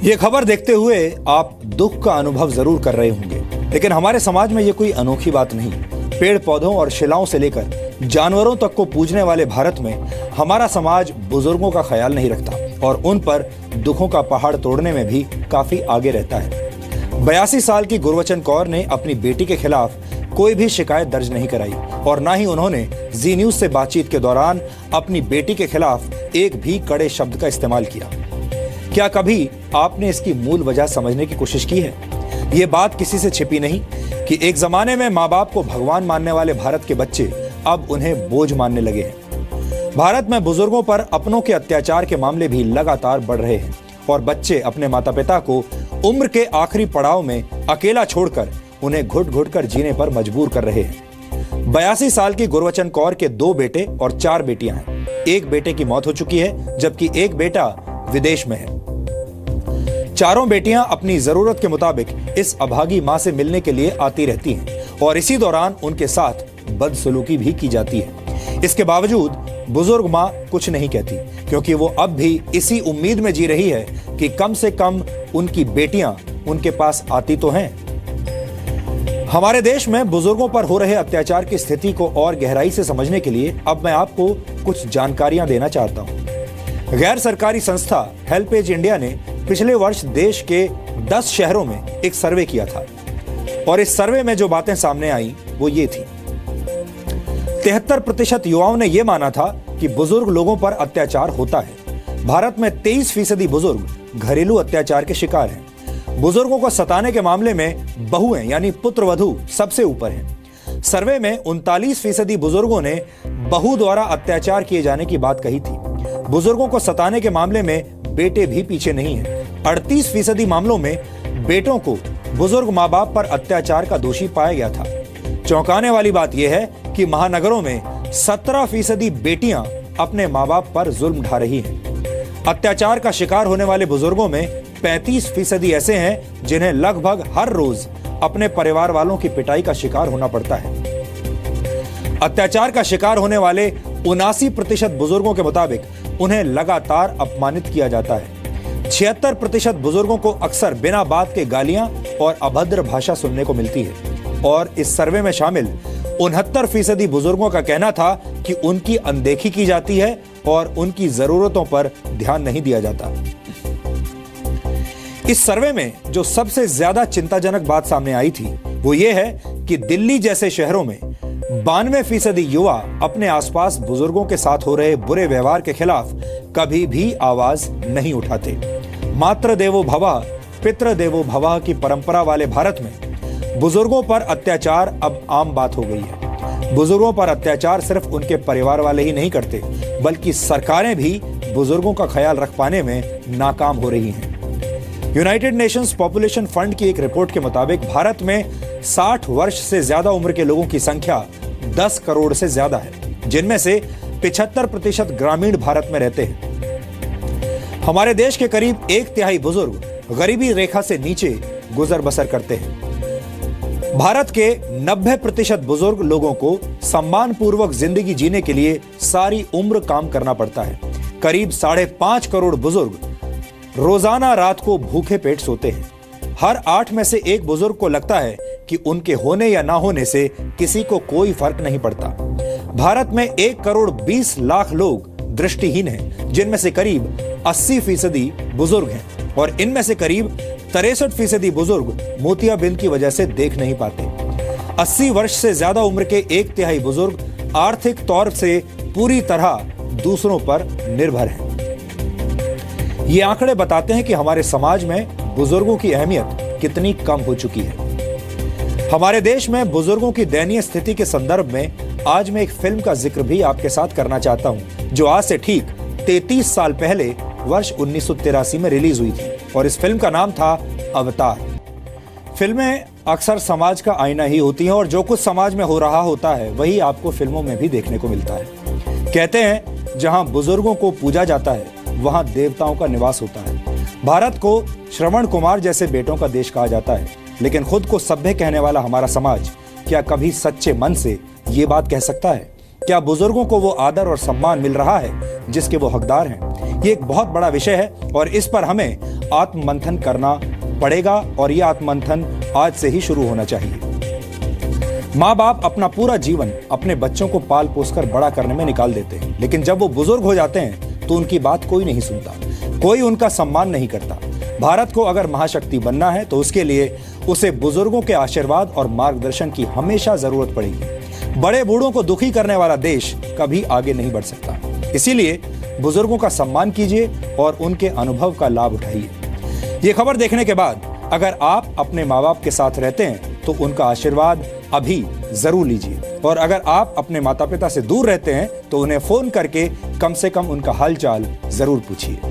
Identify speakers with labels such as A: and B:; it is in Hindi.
A: ये खबर देखते हुए आप दुख का अनुभव जरूर कर रहे होंगे, लेकिन हमारे समाज में ये कोई अनोखी बात नहीं। पेड़ पौधों और शिलाओं से लेकर जानवरों तक को पूजने वाले भारत में हमारा समाज बुजुर्गों का ख्याल नहीं रखता और उन पर दुखों का पहाड़ तोड़ने में भी काफी आगे रहता है। 82 साल की गुरबचन कौर ने अपनी बेटी के खिलाफ कोई भी शिकायत दर्ज नहीं कराई और न ही उन्होंने जी न्यूज से बातचीत के दौरान अपनी बेटी के खिलाफ एक भी कड़े शब्द का इस्तेमाल किया। क्या कभी आपने इसकी मूल वजह समझने की कोशिश की है? ये बात किसी से छिपी नहीं कि एक जमाने में माँ बाप को भगवान मानने वाले भारत के बच्चे अब उन्हें बोझ मानने लगे हैं। भारत में बुजुर्गों पर अपनों के अत्याचार के मामले भी लगातार बढ़ रहे हैं और बच्चे अपने माता पिता को उम्र के आखिरी पड़ाव में अकेला छोड़कर उन्हें घुट घुट कर जीने पर मजबूर कर रहे हैं। 82 साल की गुरबचन कौर के 2 बेटे और 4 बेटियां हैं। एक बेटे की मौत हो चुकी है जबकि एक बेटा विदेश में है। चारों बेटियां अपनी जरूरत के मुताबिक इस अभागी मां से मिलने के लिए आती रहती हैं और इसी दौरान उनके साथ बदसलूकी भी की जाती है। इसके बावजूद बुजुर्ग मां कुछ नहीं कहती, क्योंकि वो अब भी इसी उम्मीद में जी रही है कि कम से कम उनकी बेटियां उनके पास आती तो हैं। हमारे देश में बुजुर्गों पर हो रहे अत्याचार की स्थिति को और गहराई से समझने के लिए अब मैं आपको कुछ जानकारियां देना चाहता हूं। गैर सरकारी संस्था हेल्पेज इंडिया ने पिछले वर्ष देश के 10 शहरों में एक सर्वे किया था और इस सर्वे में जो बातें सामने आई वो ये थी। 73% युवाओं ने यह माना था कि बुजुर्ग लोगों पर अत्याचार होता है। भारत में 23% बुजुर्ग घरेलू अत्याचार के शिकार हैं। बुजुर्गों को सताने के मामले में बहुएं यानी पुत्रवधू सबसे ऊपर हैं। सर्वे में 39% बुजुर्गों ने बहू द्वारा अत्याचार किए जाने की बात कही थी। बुजुर्गों को सताने के मामले में बेटे भी पीछे नहीं हैं। 38% मामलों में बेटों को बुजुर्ग माँ बाप पर अत्याचार का दोषी पाया गया था। चौंकाने वाली बात यह है कि महानगरों में 17% बेटियां अपने माँ बाप पर जुल्म ढा रही हैं। अत्याचार का शिकार होने वाले बुजुर्गों में 35% ऐसे हैं जिन्हें लगभग हर रोज अपने परिवार वालों की पिटाई का शिकार होना पड़ता है। अत्याचार का शिकार होने वाले 79% बुजुर्गों के मुताबिक उन्हें लगातार अपमानित किया जाता है। 76% बुजुर्गों को अक्सर बिना बात के गालियां और अभद्र भाषा सुनने को मिलती है और इस सर्वे में शामिल 69% बुजुर्गों का कहना था कि उनकी अनदेखी की जाती है और उनकी जरूरतों पर ध्यान नहीं दिया जाता। इस सर्वे में जो सबसे ज्यादा चिंताजनक बात सामने आई थी वो ये है कि दिल्ली जैसे शहरों में 92% युवा अपने आसपास बुजुर्गों के साथ हो रहे बुरे व्यवहार के खिलाफ कभी भी आवाज नहीं उठाते। मातृ देवो भवः पितृ देवो भवः की परंपरा वाले भारत में बुजुर्गों पर अत्याचार अब आम बात हो गई है। बुजुर्गों पर अत्याचार सिर्फ उनके परिवार वाले ही नहीं करते, बल्कि सरकारें भी बुजुर्गों का ख्याल रख पाने में नाकाम हो रही हैं। यूनाइटेड नेशंस पॉपुलेशन फंड की एक रिपोर्ट के मुताबिक भारत में 60 वर्ष से ज्यादा उम्र के लोगों की संख्या 10 करोड़ से ज्यादा है, जिनमें से 75% ग्रामीण भारत में रहते हैं। हमारे देश के करीब 1/3 बुजुर्ग गरीबी रेखा से नीचे गुजर बसर करते हैं। भारत के 90% बुजुर्ग लोगों को सम्मानपूर्वक जिंदगी जीने के लिए सारी उम्र काम करना पड़ता है। करीब 5.5 करोड़ बुजुर्ग रोजाना रात को भूखे पेट सोते हैं। हर 8 में से 1 बुजुर्ग को लगता है कि उनके होने या ना होने से किसी को कोई फर्क नहीं पड़ता। भारत में 1 करोड़ 20 लाख लोग दृष्टिहीन हैं, जिनमें से करीब 80% बुजुर्ग हैं और इनमें से करीब 63% बुजुर्ग मोतियाबिंद की वजह से देख नहीं पाते। 80 वर्ष से ज्यादा उम्र के 1/3 बुजुर्ग आर्थिक तौर से पूरी तरह दूसरों पर निर्भर हैं। ये आंकड़े बताते हैं कि हमारे समाज में बुजुर्गों की अहमियत कितनी कम हो चुकी है। हमारे देश में बुजुर्गों की दयनीय स्थिति के संदर्भ में आज मैं एक फिल्म का जिक्र भी आपके साथ करना चाहता हूं, जो आज से ठीक 33 साल पहले वर्ष 1983 में रिलीज हुई थी और इस फिल्म का नाम था अवतार। फिल्में अक्सर समाज का आईना ही होती हैं और जो कुछ समाज में हो रहा होता है वही आपको फिल्मों में भी देखने को मिलता है। कहते हैं जहां बुजुर्गों को पूजा जाता है वहां देवताओं का निवास होता है। भारत को श्रवण कुमार जैसे बेटों का देश कहा जाता है, लेकिन खुद को सभ्य कहने वाला हमारा समाज क्या कभी सच्चे मन से ये बात कह सकता है? क्या बुजुर्गों को वो आदर और सम्मान मिल रहा है जिसके वो हकदार हैं? ये एक बहुत बड़ा विषय है और इस पर हमें आत्ममंथन करना पड़ेगा और यह आत्ममंथन आज से ही शुरू होना चाहिए। माँ बाप अपना पूरा जीवन अपने बच्चों को पाल पोसकर बड़ा करने में निकाल देते हैं, लेकिन जब वो बुजुर्ग हो जाते हैं तो उनकी बात कोई नहीं सुनता, कोई उनका सम्मान नहीं करता। भारत को अगर महाशक्ति बनना है तो उसके लिए उसे बुजुर्गों के आशीर्वाद और मार्गदर्शन की हमेशा जरूरत पड़ेगी। बड़े बूढ़ों को दुखी करने वाला देश कभी आगे नहीं बढ़ सकता। इसीलिए बुजुर्गों का सम्मान कीजिए और उनके अनुभव का लाभ उठाइए। ये खबर देखने के बाद अगर आप अपने माँ बाप के साथ रहते हैं तो उनका आशीर्वाद अभी जरूर लीजिए, और अगर आप अपने माता पिता से दूर रहते हैं तो उन्हें फोन करके कम से कम उनका हालचाल जरूर पूछिए।